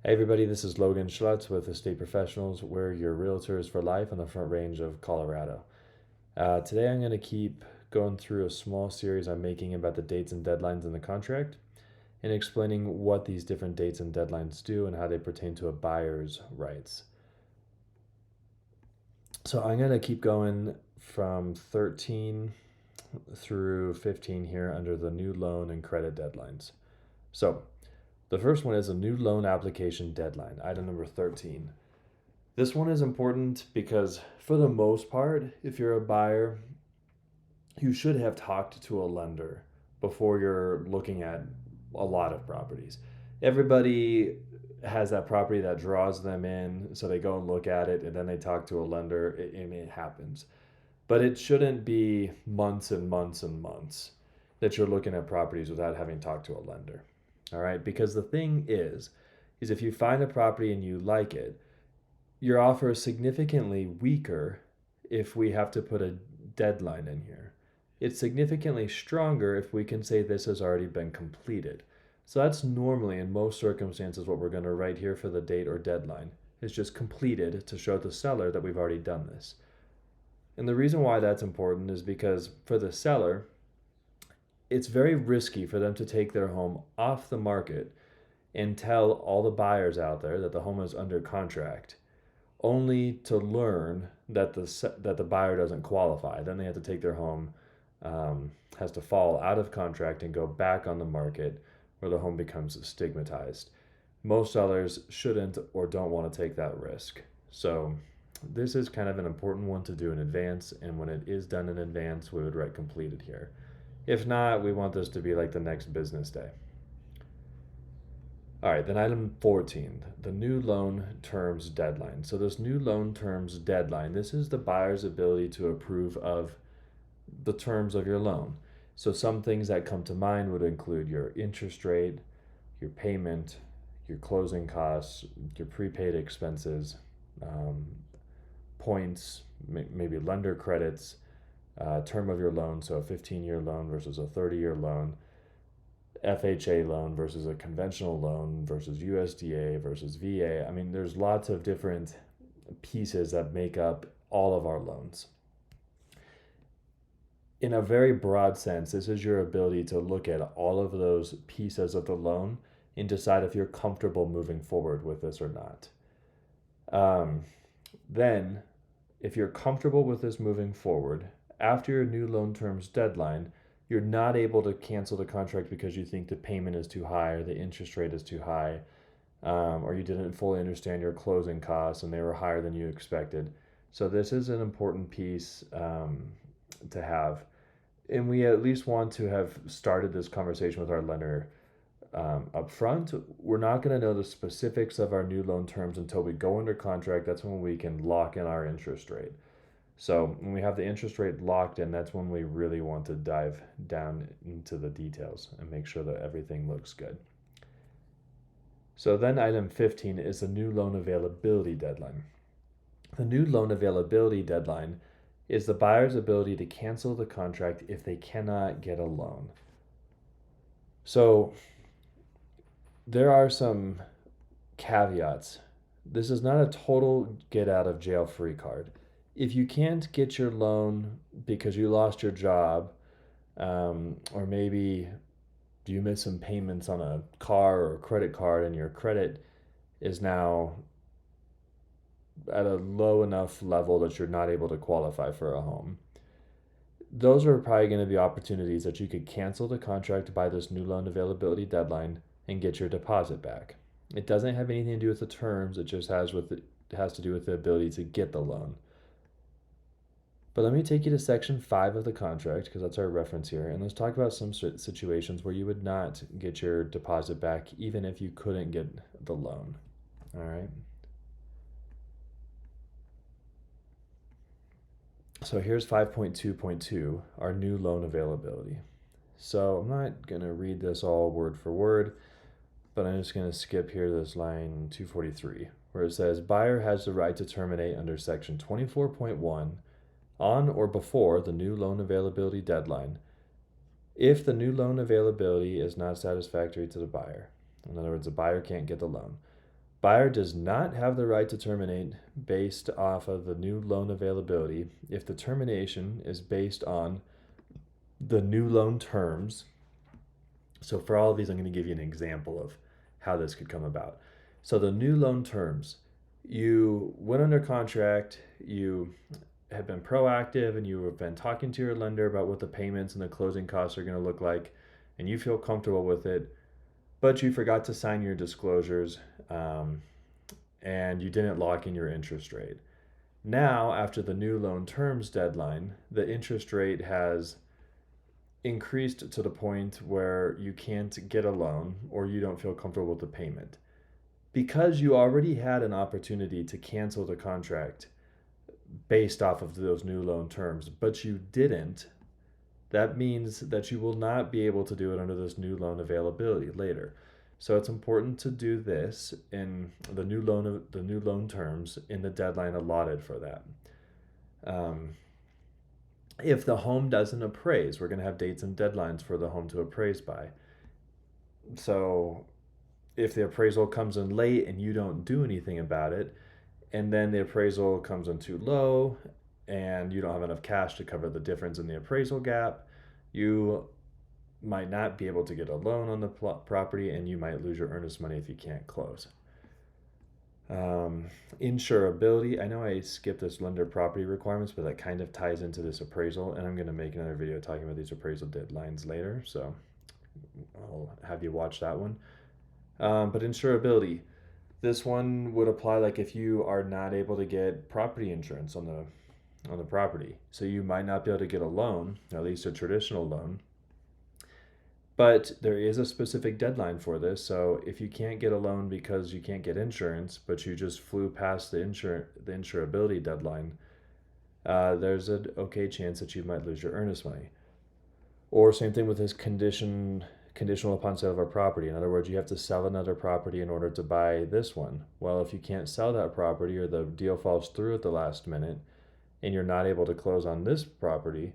Hey everybody, this is Logan Schlutz with Estate Professionals. We're your realtors for life on the Front Range of Colorado. Today I'm going to keep going through a small series I'm making about the dates and deadlines in the contract and explaining what these different dates and deadlines do and how they pertain to a buyer's rights. So I'm going to keep going from 13 through 15 here under the new loan and credit deadlines. So the first one is a new loan application deadline, item number 13. This one is important because, for the most part, if you're a buyer, you should have talked to a lender before you're looking at a lot of properties. Everybody has that property that draws them in, so they go and look at it and then they talk to a lender. It happens. But it shouldn't be months and months and months that you're looking at properties without having talked to a lender. All right, because the thing is if you find a property and you like it, your offer is significantly weaker if we have to put a deadline in here. It's significantly stronger if we can say this has already been completed. So that's normally, in most circumstances, what we're going to write here for the date or deadline. Is just completed to show the seller that we've already done this. And the reason why that's important is because for the seller, it's very risky for them to take their home off the market and tell all the buyers out there that the home is under contract, only to learn that the buyer doesn't qualify. Then they have to take their home, has to fall out of contract and go back on the market, where the home becomes stigmatized. Most sellers shouldn't or don't want to take that risk. So this is kind of an important one to do in advance, and when it is done in advance, we would write completed here. If not, we want this to be like the next business day. All right, then item 14, the new loan terms deadline. So this new loan terms deadline, this is the buyer's ability to approve of the terms of your loan. So some things that come to mind would include your interest rate, your payment, your closing costs, your prepaid expenses, points, maybe lender credits, term of your loan, so a 15-year loan versus a 30-year loan, FHA loan versus a conventional loan versus USDA versus VA. I mean, there's lots of different pieces that make up all of our loans. In a very broad sense, this is your ability to look at all of those pieces of the loan and decide if you're comfortable moving forward with this or not. Then, if you're comfortable with this moving forward, after your new loan terms deadline, you're not able to cancel the contract because you think the payment is too high or the interest rate is too high, or you didn't fully understand your closing costs and they were higher than you expected. So this is an important piece to have. And we at least want to have started this conversation with our lender up front. We're not going to know the specifics of our new loan terms until we go under contract. That's when we can lock in our interest rate. So when we have the interest rate locked in, that's when we really want to dive down into the details and make sure that everything looks good. So then item 15 is the new loan availability deadline. The new loan availability deadline is the buyer's ability to cancel the contract if they cannot get a loan. So there are some caveats. This is not a total get out of jail free card. If you can't get your loan because you lost your job, or maybe you missed some payments on a car or a credit card and your credit is now at a low enough level that you're not able to qualify for a home, those are probably going to be opportunities that you could cancel the contract by this new loan availability deadline and get your deposit back. It doesn't have anything to do with the terms, it just has to do with the ability to get the loan. But let me take you to section 5 of the contract, because that's our reference here, and let's talk about some situations where you would not get your deposit back even if you couldn't get the loan. All right. So here's 5.2.2, our new loan availability. So I'm not going to read this all word for word, but I'm just going to skip here this line 243, where it says, buyer has the right to terminate under section 24.1 on or before the new loan availability deadline if the new loan availability is not satisfactory to the buyer. In other words, the buyer can't get the loan. Buyer does not have the right to terminate based off of the new loan availability if the termination is based on the new loan terms. So for all of these, I'm going to give you an example of how this could come about. So the new loan terms, you went under contract, you have been proactive, and you have been talking to your lender about what the payments and the closing costs are going to look like, and you feel comfortable with it, but you forgot to sign your disclosures, and you didn't lock in your interest rate. Now, after the new loan terms deadline, the interest rate has increased to the point where you can't get a loan or you don't feel comfortable with the payment. Because you already had an opportunity to cancel the contract based off of those new loan terms, but you didn't, that means that you will not be able to do it under this new loan availability later. So it's important to do this in the new loan terms in the deadline allotted for that. If the home doesn't appraise, we're going to have dates and deadlines for the home to appraise by. So if the appraisal comes in late and you don't do anything about it, and then the appraisal comes in too low and you don't have enough cash to cover the difference in the appraisal gap, you might not be able to get a loan on the property, and you might lose your earnest money if you can't close. Insurability. I know I skipped this lender property requirements, but that kind of ties into this appraisal, and I'm going to make another video talking about these appraisal deadlines later, so I'll have you watch that one. But insurability, this one would apply like if you are not able to get property insurance on the property, so you might not be able to get a loan, at least a traditional loan. But there is a specific deadline for this. So if you can't get a loan because you can't get insurance, but you just flew past the insurability deadline, there's an okay chance that you might lose your earnest money. Or same thing with this conditional upon sale of a property. In other words, you have to sell another property in order to buy this one. Well, if you can't sell that property or the deal falls through at the last minute and you're not able to close on this property,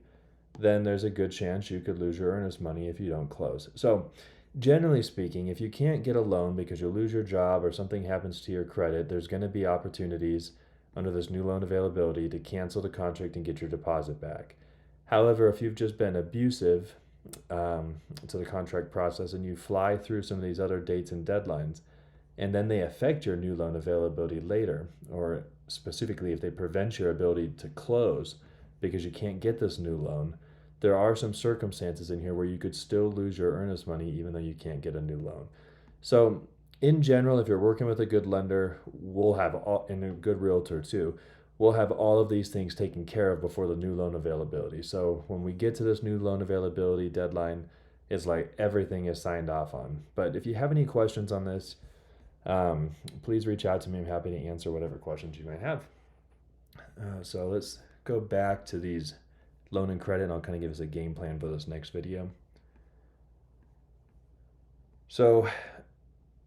then there's a good chance you could lose your earnest money if you don't close. So generally speaking, if you can't get a loan because you lose your job or something happens to your credit, there's going to be opportunities under this new loan availability to cancel the contract and get your deposit back. However, if you've just been abusive to the contract process and you fly through some of these other dates and deadlines, and then they affect your new loan availability later, or specifically if they prevent your ability to close because you can't get this new loan, there are some circumstances in here where you could still lose your earnest money even though you can't get a new loan. So in general, if you're working with a good lender, we'll have and a good realtor too, we'll have all of these things taken care of before the new loan availability. So when we get to this new loan availability deadline, it's like everything is signed off on. But if you have any questions on this, please reach out to me. I'm happy to answer whatever questions you might have. So let's go back to these loan and credit, and I'll kind of give us a game plan for this next video. So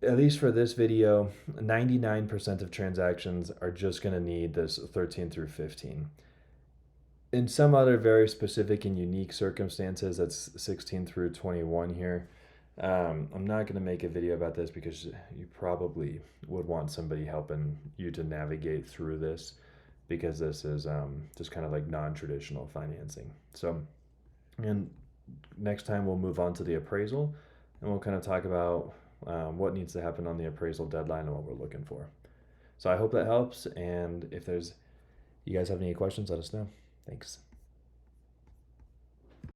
at least for this video, 99% of transactions are just going to need this 13 through 15. In some other very specific and unique circumstances, that's 16 through 21 here. I'm not going to make a video about this because you probably would want somebody helping you to navigate through this, because this is just kind of like non-traditional financing. So, and next time we'll move on to the appraisal, and we'll kind of talk about what needs to happen on the appraisal deadline and what we're looking for. So I hope that helps, and if you guys have any questions, let us know. Thanks.